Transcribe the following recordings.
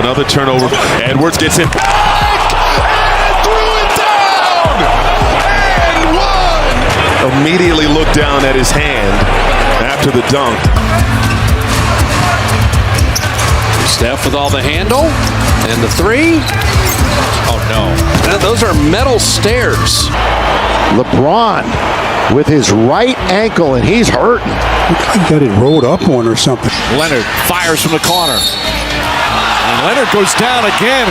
Another turnover. Edwards gets it back and threw it down and one. Immediately looked down at his hand after the dunk. Steph with all the handle and the three. Oh no, those are metal stairs. LeBron with his right ankle, and he's hurting. He got it rolled up on or something. Leonard fires from the corner. And Leonard goes down again.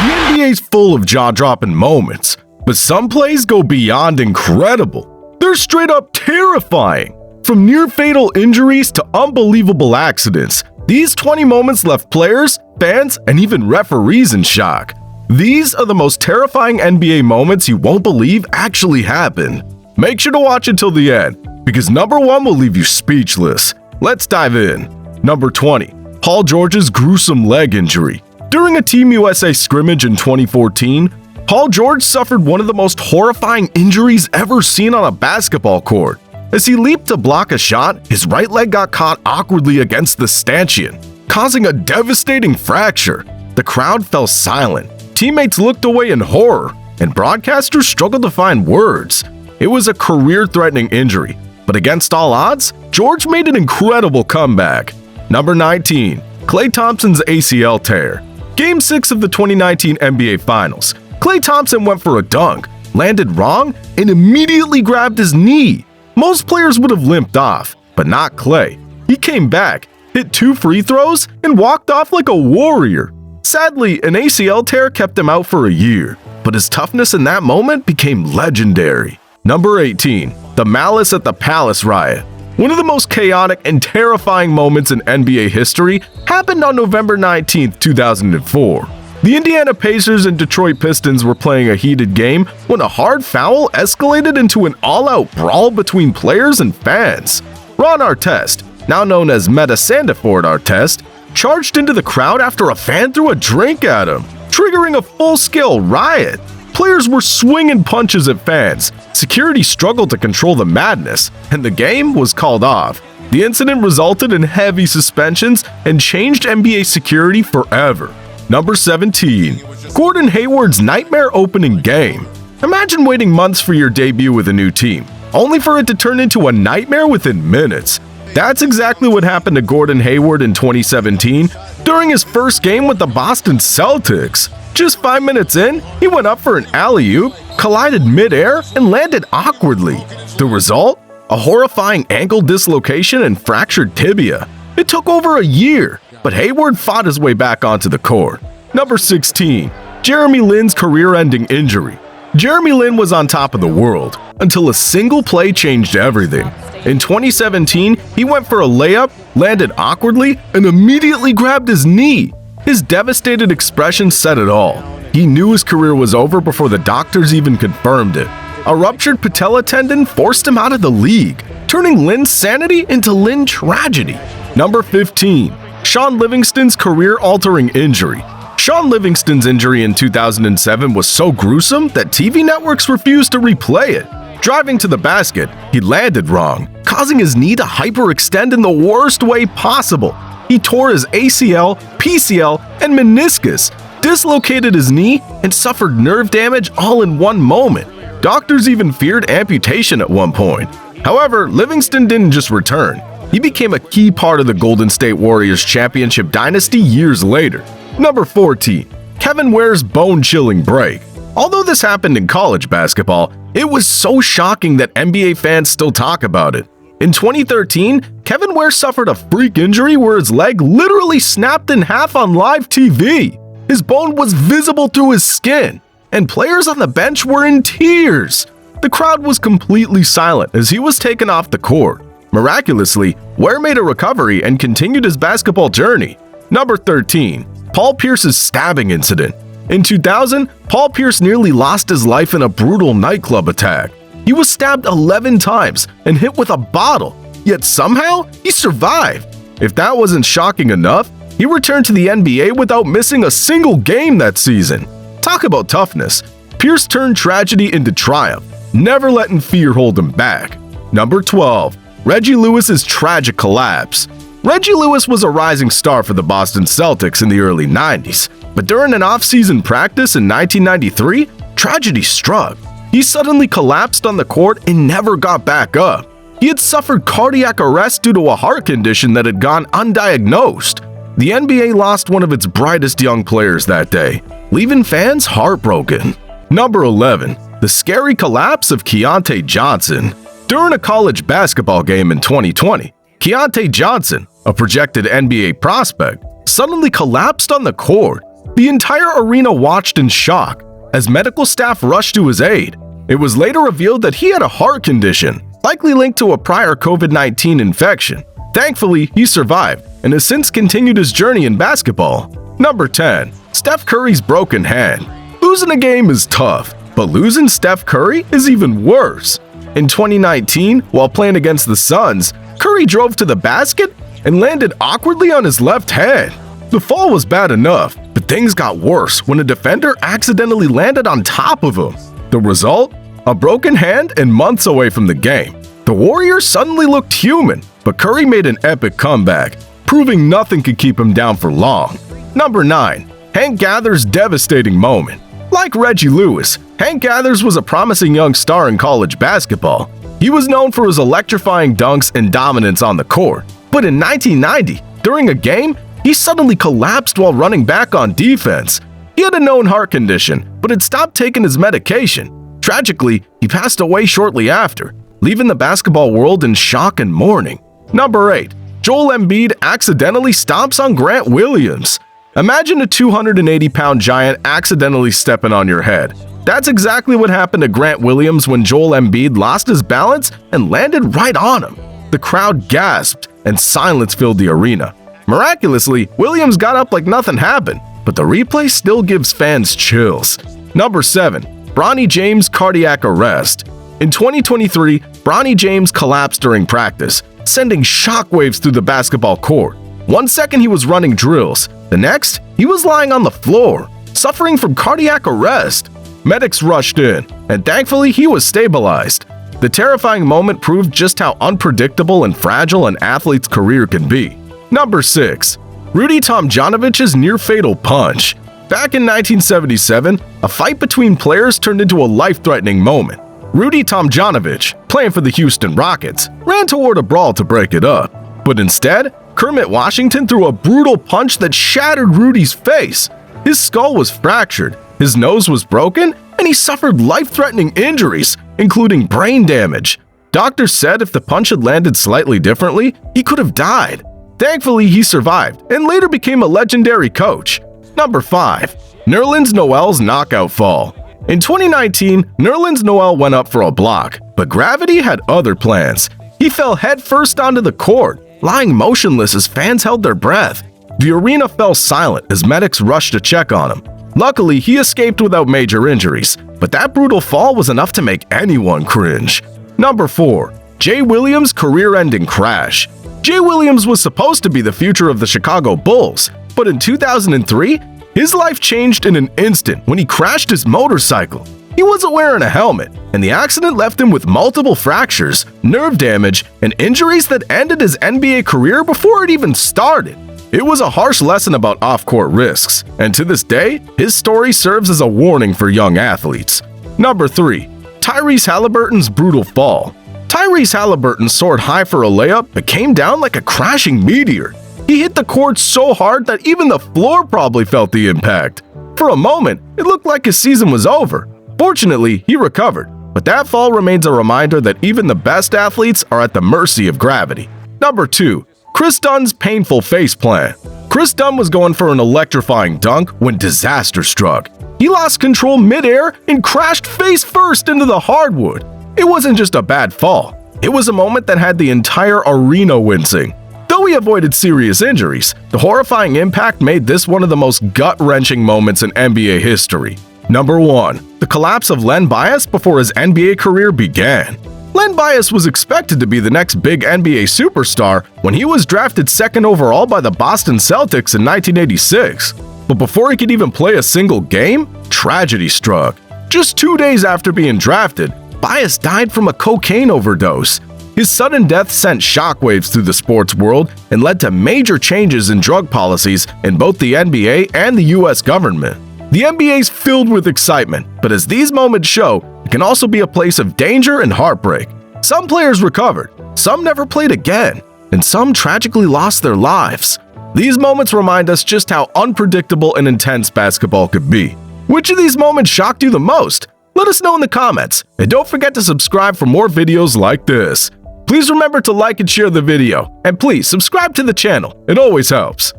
The NBA's full of jaw-dropping moments, but some plays go beyond incredible. They're straight up terrifying. From near-fatal injuries to unbelievable accidents, these 20 moments left players, fans, and even referees in shock. These are the most terrifying NBA moments you won't believe actually happened. Make sure to watch until the end, because number 1 will leave you speechless. Let's dive in. Number 20. Paul George's gruesome leg injury. During a Team USA scrimmage in 2014, Paul George suffered one of the most horrifying injuries ever seen on a basketball court. As he leaped to block a shot, his right leg got caught awkwardly against the stanchion, causing a devastating fracture. The crowd fell silent. Teammates looked away in horror, and broadcasters struggled to find words. It was a career-threatening injury, but against all odds, George made an incredible comeback. Number 19. Klay Thompson's ACL tear. Game 6 of the 2019 NBA Finals. Klay Thompson went for a dunk, landed wrong, and immediately grabbed his knee. Most players would have limped off, but not Klay. He came back, hit 2 free throws, and walked off like a warrior. Sadly, an ACL tear kept him out for a year, but his toughness in that moment became legendary. Number 18. The Malice at the Palace riot. One of the most chaotic and terrifying moments in NBA history happened on November 19, 2004. The Indiana Pacers and Detroit Pistons were playing a heated game when a hard foul escalated into an all-out brawl between players and fans. Ron Artest, now known as Meta Sandiford Artest, charged into the crowd after a fan threw a drink at him, triggering a full-scale riot. Players were swinging punches at fans, security struggled to control the madness, and the game was called off. The incident resulted in heavy suspensions and changed NBA security forever. Number 17. Gordon Hayward's nightmare opening game. Imagine waiting months for your debut with a new team, only for it to turn into a nightmare within minutes. That's exactly what happened to Gordon Hayward in 2017 during his first game with the Boston Celtics. Just 5 minutes in, he went up for an alley-oop, collided mid-air, and landed awkwardly. The result? A horrifying ankle dislocation and fractured tibia. It took over a year, but Hayward fought his way back onto the court. Number 16. Jeremy Lin's career-ending injury. Jeremy Lin was on top of the world until a single play changed everything. In 2017, he went for a layup, landed awkwardly, and immediately grabbed his knee. His devastated expression said it all. He knew his career was over before the doctors even confirmed it. A ruptured patella tendon forced him out of the league, turning Lin's sanity into Lin tragedy. Number 15. Shaun Livingston's career-altering injury. Shaun Livingston's injury in 2007 was so gruesome that TV networks refused to replay it. Driving to the basket, he landed wrong, causing his knee to hyperextend in the worst way possible. He tore his ACL, PCL, and meniscus, dislocated his knee, and suffered nerve damage all in one moment. Doctors even feared amputation at one point. However, Livingston didn't just return. He became a key part of the Golden State Warriors championship dynasty years later. Number 14. Kevin Ware's bone-chilling break. Although this happened in college basketball, it was so shocking that NBA fans still talk about it. In 2013, Kevin Ware suffered a freak injury where his leg literally snapped in half on live TV. His bone was visible through his skin, and players on the bench were in tears. The crowd was completely silent as he was taken off the court. Miraculously, Ware made a recovery and continued his basketball journey. Number 13. Paul Pierce's stabbing incident. In 2000, Paul Pierce nearly lost his life in a brutal nightclub attack. He was stabbed 11 times and hit with a bottle, yet somehow he survived. If that wasn't shocking enough, he returned to the NBA without missing a single game that season. Talk about toughness. Pierce turned tragedy into triumph, never letting fear hold him back. Number 12. Reggie Lewis's tragic collapse. Reggie Lewis was a rising star for the Boston Celtics in the early 90s, but during an off-season practice in 1993, tragedy struck. He suddenly collapsed on the court and never got back up. He had suffered cardiac arrest due to a heart condition that had gone undiagnosed. The NBA lost one of its brightest young players that day, leaving fans heartbroken. Number 11. The scary collapse of Keontae Johnson. During a college basketball game in 2020, Keontae Johnson, a projected NBA prospect, suddenly collapsed on the court. The entire arena watched in shock as medical staff rushed to his aid. It was later revealed that he had a heart condition, likely linked to a prior COVID-19 infection. Thankfully, he survived and has since continued his journey in basketball. Number 10. Steph Curry's broken hand. Losing a game is tough, but losing Steph Curry is even worse. In 2019, while playing against the Suns, Curry drove to the basket and landed awkwardly on his left hand. The fall was bad enough, but things got worse when a defender accidentally landed on top of him. The result? A broken hand and months away from the game. The Warriors suddenly looked human, but Curry made an epic comeback, proving nothing could keep him down for long. Number 9. Hank Gathers' devastating moment. Like Reggie Lewis, Hank Gathers was a promising young star in college basketball. He was known for his electrifying dunks and dominance on the court. But in 1990, during a game, he suddenly collapsed while running back on defense. He had a known heart condition, but had stopped taking his medication. Tragically, he passed away shortly after, leaving the basketball world in shock and mourning. Number 8. Joel Embiid accidentally stomps on Grant Williams. Imagine a 280-pound giant accidentally stepping on your head. That's exactly what happened to Grant Williams when Joel Embiid lost his balance and landed right on him. The crowd gasped and silence filled the arena. Miraculously, Williams got up like nothing happened, but the replay still gives fans chills. Number 7. Bronny James' cardiac arrest. In 2023, Bronny James collapsed during practice, sending shockwaves through the basketball court. 1 second he was running drills, the next, he was lying on the floor, suffering from cardiac arrest. Medics rushed in, and thankfully he was stabilized. The terrifying moment proved just how unpredictable and fragile an athlete's career can be. Number 6. Rudy Tomjanovich's near-fatal punch. Back in 1977, a fight between players turned into a life-threatening moment. Rudy Tomjanovich, playing for the Houston Rockets, ran toward a brawl to break it up. But instead, Kermit Washington threw a brutal punch that shattered Rudy's face. His skull was fractured, his nose was broken, and he suffered life-threatening injuries, including brain damage. Doctors said if the punch had landed slightly differently, he could have died. Thankfully, he survived and later became a legendary coach. Number 5. Nerlens Noel's knockout fall. In 2019, Nerlens Noel went up for a block, but gravity had other plans. He fell headfirst onto the court, lying motionless as fans held their breath. The arena fell silent as medics rushed to check on him. Luckily, he escaped without major injuries, but that brutal fall was enough to make anyone cringe. Number 4. Jay Williams' career-ending crash. Jay Williams was supposed to be the future of the Chicago Bulls, but in 2003, his life changed in an instant when he crashed his motorcycle. He wasn't wearing a helmet, and the accident left him with multiple fractures, nerve damage, and injuries that ended his NBA career before it even started. It was a harsh lesson about off-court risks, and to this day, his story serves as a warning for young athletes. Number 3. Tyrese Halliburton's brutal fall. Tyrese Halliburton soared high for a layup but came down like a crashing meteor. He hit the court so hard that even the floor probably felt the impact. For a moment, it looked like his season was over. Fortunately, he recovered, but that fall remains a reminder that even the best athletes are at the mercy of gravity. Number 2. Chris Dunn's painful faceplant. Chris Dunn was going for an electrifying dunk when disaster struck. He lost control midair and crashed face first into the hardwood. It wasn't just a bad fall. It was a moment that had the entire arena wincing. Though he avoided serious injuries, the horrifying impact made this one of the most gut-wrenching moments in NBA history. Number 1. The collapse of Len Bias before his NBA career began. Len Bias was expected to be the next big NBA superstar when he was drafted 2nd overall by the Boston Celtics in 1986. But before he could even play a single game, tragedy struck. Just 2 days after being drafted, Bias died from a cocaine overdose. His sudden death sent shockwaves through the sports world and led to major changes in drug policies in both the NBA and the US government. The NBA is filled with excitement, but as these moments show, it can also be a place of danger and heartbreak. Some players recovered, some never played again, and some tragically lost their lives. These moments remind us just how unpredictable and intense basketball could be. Which of these moments shocked you the most? Let us know in the comments, and don't forget to subscribe for more videos like this. Please remember to like and share the video, and please subscribe to the channel, it always helps.